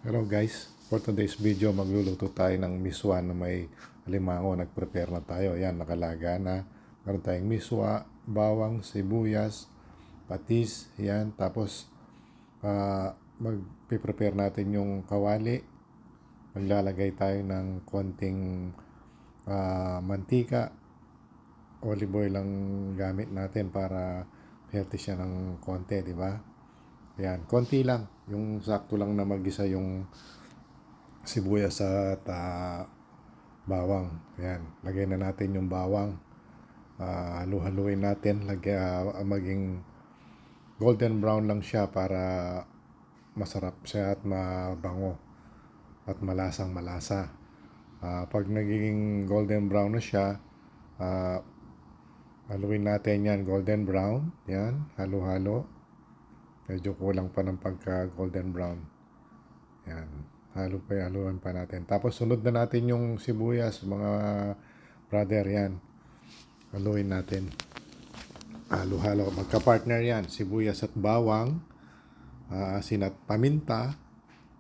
Hello guys, for today's video magluluto tayo ng miswa na may alimango. Nag-prepare na tayo. Yan, nakalaga na. Meron tayong miswa, bawang, sibuyas, patis. Yan, tapos mag-prepare natin yung kawali. Maglalagay tayo ng konting mantika. Olive oil lang gamit natin para healthy siya ng konti, di ba? Yan, konti lang. Yung sakto lang na mag-isa yung sibuyas at bawang. Yan, lagay na natin yung bawang. Halu-haluin natin. Maging golden brown lang siya para masarap siya at mabango at malasang malasa. Pag naging golden brown na siya, haluin natin yan, golden brown. Yan, halo-halo. Medyo kulang pa ng pagka golden brown. Yan. Haluan pa natin. Tapos sunod na natin yung sibuyas, mga brother, yan. Haluin natin. Halo-halo. Magka-partner yan. Sibuyas at bawang, asin at paminta,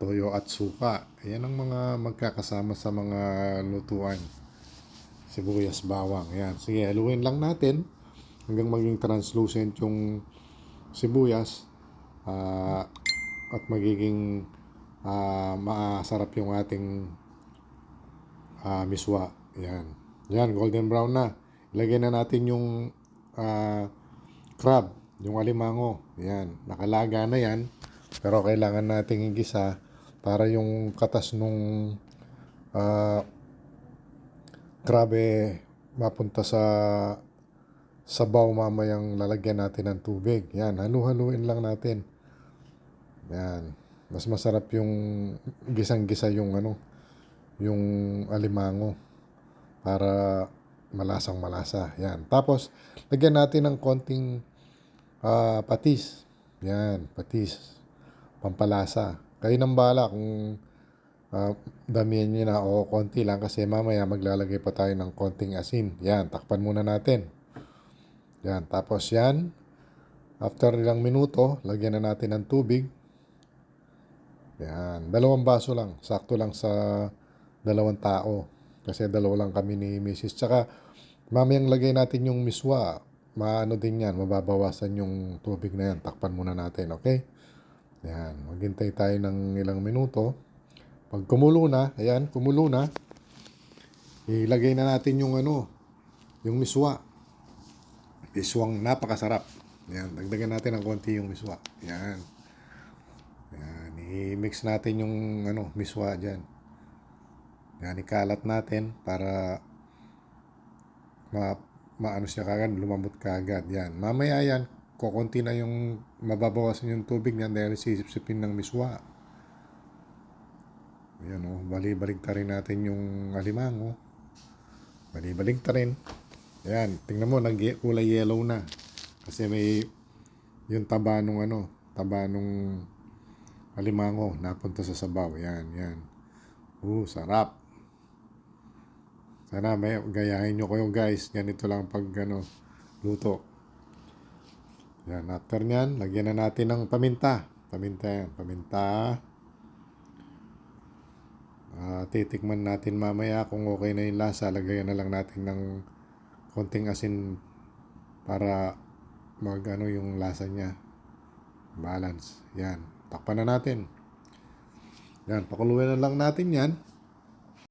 toyo at suka. Yan ang mga magkakasama sa mga lutuan. Sibuyas, bawang. Yan. Sige, haluin lang natin hanggang maging translucent yung sibuyas. At magiging masarap yung ating miswa. Yan. Yan, golden brown na. Ilagay na natin yung crab, yung alimango. Yan, nakalaga na yan. Pero kailangan nating igisa para yung katas nung crab mapunta sa sabaw mamayang lalagyan natin ng tubig. Yan, halu-haluin lang natin. Yan. Mas masarap yung gisang-gisa yung yung alimango para malasang malasa. Yan. Tapos lagyan natin ng konting patis. Yan, patis. Pampalasa. Kayo nang bahala kung damihan niyo na o konti lang kasi mamaya maglalagay pa tayo ng konting asin. Yan, takpan muna natin. Yan, tapos yan. After ilang minuto, lagyan na natin ng tubig. Yan, 2 baso lang. Sakto lang sa 2 tao. Kasi 2 lang kami ni Mrs. Tsaka, mamayang lagay natin yung miswa. Maano din yan, mababawasan yung tubig na yan. Takpan muna natin, okay? Yan, maghintay tayo ng ilang minuto. Pag kumulo na, ayan, kumulo na. Ilagay na natin yung yung miswa. Miswang napakasarap. Yan, dagdagan natin ng konti yung miswa. Yan. Yan, i-mix natin yung miswa dyan. Yan, ikalat natin para maano siya kagad, lumambot kagad. Yan, mamaya yan, kukunti na yung mababawasan yung tubig niyan dahil sisip-sipin ng miswa. Yan balik ta rin natin yung alimango. Balik ta rin. Yan, tingnan mo, kulay yellow na. Kasi may yung taba nung taba nung alimango napunta sa sabaw. Yan, yan. Sarap. Sana may gayahin nyo kayo guys. Ganito lang pag luto. Yan, after nyan, lagyan na natin ng paminta. Paminta yan, paminta. Titikman natin mamaya kung okay na yung lasa. Lagyan na lang natin ng konting asin para yung lasa niya. Balance. Yan. Takpan na natin. Yan. Pakuluin na lang natin yan.